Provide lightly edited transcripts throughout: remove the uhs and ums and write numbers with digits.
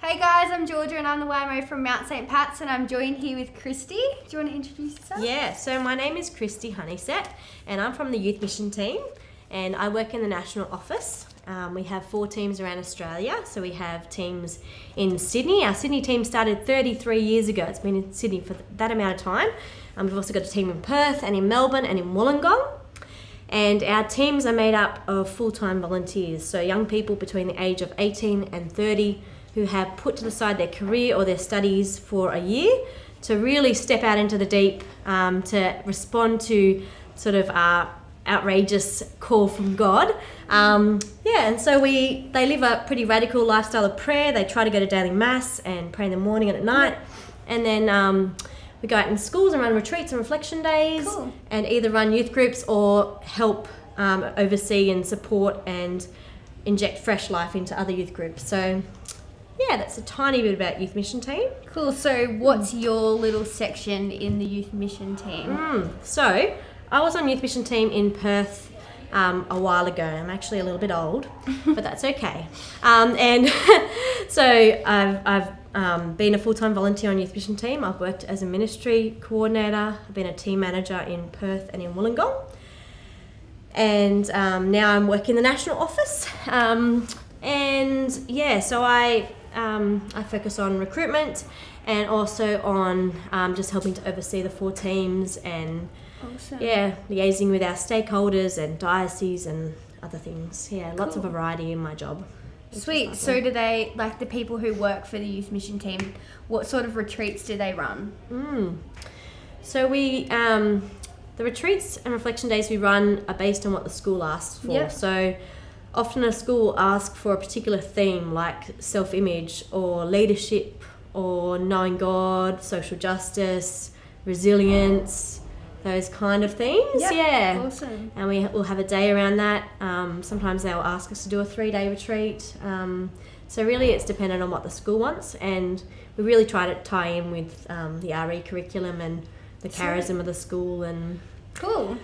Hey guys, I'm Georgia and I'm the YMO from Mount St. Pat's and I'm joined here with Christy. Do you want to introduce yourself? Yeah, so my name is Christy Honeysett and I'm from the Youth Mission team and I work in the national office. We have 4 teams around Australia. So we have teams in Sydney. Our Sydney team started 33 years ago. It's been in Sydney for that amount of time. We've also got a team in Perth and in Melbourne and in Wollongong. And our teams are made up of full-time volunteers, so young people between the age of 18 and 30 who have put to the side their career or their studies for a year to really step out into the deep, to respond to sort of our outrageous call from God. And so they live a pretty radical lifestyle of prayer. They try to go to daily mass and pray in the morning and at night. And then we go out in schools and run retreats and reflection days. Cool. And either run youth groups or help oversee and support and inject fresh life into other youth groups. So yeah, that's a tiny bit about Youth Mission Team. Cool. So what's your little section in the Youth Mission Team? So I was on Youth Mission Team in Perth a while ago. I'm actually a little bit old, but that's okay. And so I've been a full-time volunteer on Youth Mission Team. I've worked as a ministry coordinator. I've been a team manager in Perth and in Wollongong. And now I'm working in the national office. So I focus on recruitment and also on just helping to oversee the 4 teams and Awesome. liaising with our stakeholders and dioceses and other things. Yeah, lots of Cool. variety in my job. Sweet. So do they, like the people who work for the Youth Mission Team, what sort of retreats do they run? So we, the retreats and reflection days we run are based on what the school asks for. Yep. So often a school will ask for a particular theme like self-image or leadership or knowing God, social justice, resilience, those kind of things. Yep. Yeah. Awesome. And we'll have a day around that. Sometimes they'll ask us to do a 3-day retreat. So really it's dependent on what the school wants, and we really try to tie in with the RE curriculum and the charism of the school and Cool.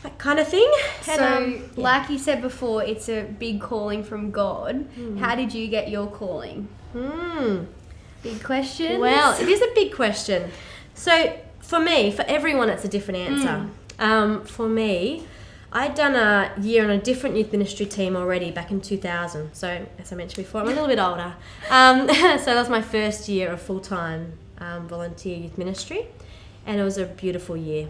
that kind of thing. So, like you said before, it's a big calling from God. How did you get your calling? Big question. Well, it is a big question. So for me, for everyone, it's a different answer. For me, I'd done a year on a different youth ministry team already back in 2000. So as I mentioned before, I'm a little bit older. So that was my first year of full-time volunteer youth ministry, and it was a beautiful year.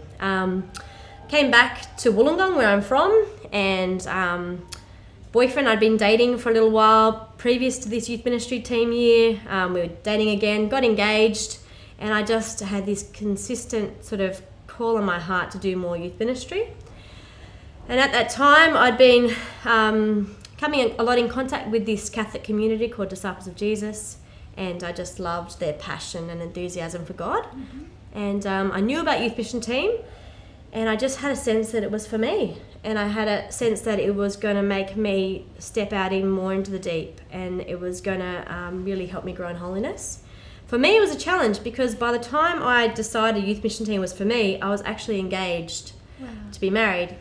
Came back to Wollongong, where I'm from, and boyfriend I'd been dating for a little while previous to this youth ministry team year. We were dating again, got engaged, and I just had this consistent sort of call on my heart to do more youth ministry. And at that time, I'd been coming a lot in contact with this Catholic community called Disciples of Jesus, and I just loved their passion and enthusiasm for God. And I knew about Youth Mission Team, and I just had a sense that it was for me. And I had a sense that it was going to make me step out even more into the deep, and it was going to really help me grow in holiness. For me, it was a challenge because by the time I decided Youth Mission Team was for me, I was actually engaged to be married.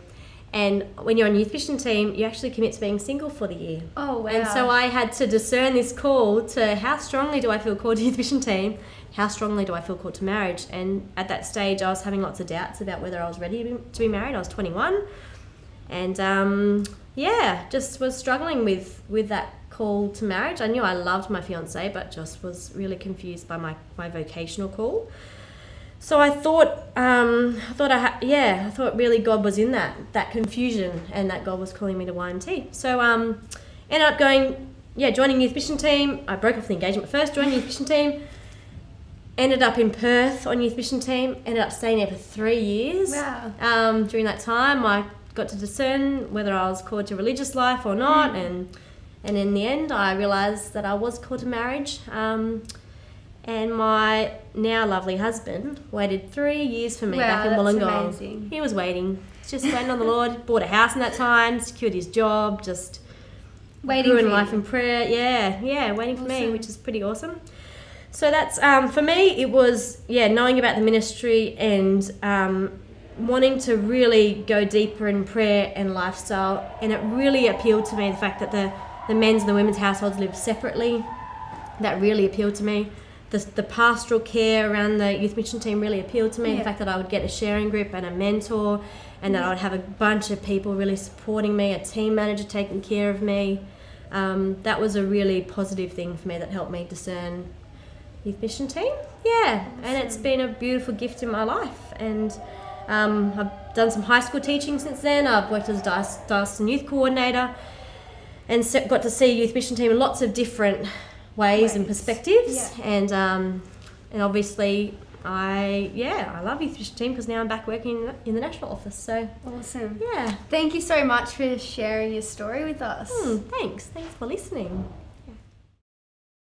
And when you're on Youth Mission Team, you actually commit to being single for the year. Oh, wow. And so I had to discern this call to how strongly do I feel called to Youth Mission Team, how strongly do I feel called to marriage. And at that stage, I was having lots of doubts about whether I was ready to be married. I was 21. And just was struggling with that call to marriage. I knew I loved my fiance, but just was really confused by my vocational call. So I thought really God was in that confusion, and that God was calling me to YMT. So ended up joining Youth Mission Team. I broke off the engagement first, joined Youth Mission Team. Ended up in Perth on Youth Mission Team. Ended up staying there for 3 years. Wow. During that time, I got to discern whether I was called to religious life or not, and in the end, I realised that I was called to marriage. And my now lovely husband waited 3 years for me back in Wollongong. That's amazing. He was waiting, just waiting on the Lord. Bought a house in that time, secured his job, just Waiting grew in for life you. and prayer. Yeah, waiting for me, Awesome. which is pretty awesome. So that's for me. It was knowing about the ministry and wanting to really go deeper in prayer and lifestyle, and it really appealed to me the fact that the men's and the women's households lived separately. that really appealed to me. The pastoral care around the youth mission team really appealed to me. The fact that I would get a sharing group and a mentor, and that I would have a bunch of people really supporting me, a team manager taking care of me. That was a really positive thing for me that helped me discern youth mission team. Yeah, awesome. And it's been a beautiful gift in my life. And I've done some high school teaching since then. I've worked as a diocesan youth coordinator and got to see youth mission team in lots of different ways and perspectives. And obviously I love youth mission team because now I'm back working in the national office. So awesome. Yeah. Thank you so much for sharing your story with us. Thanks for listening.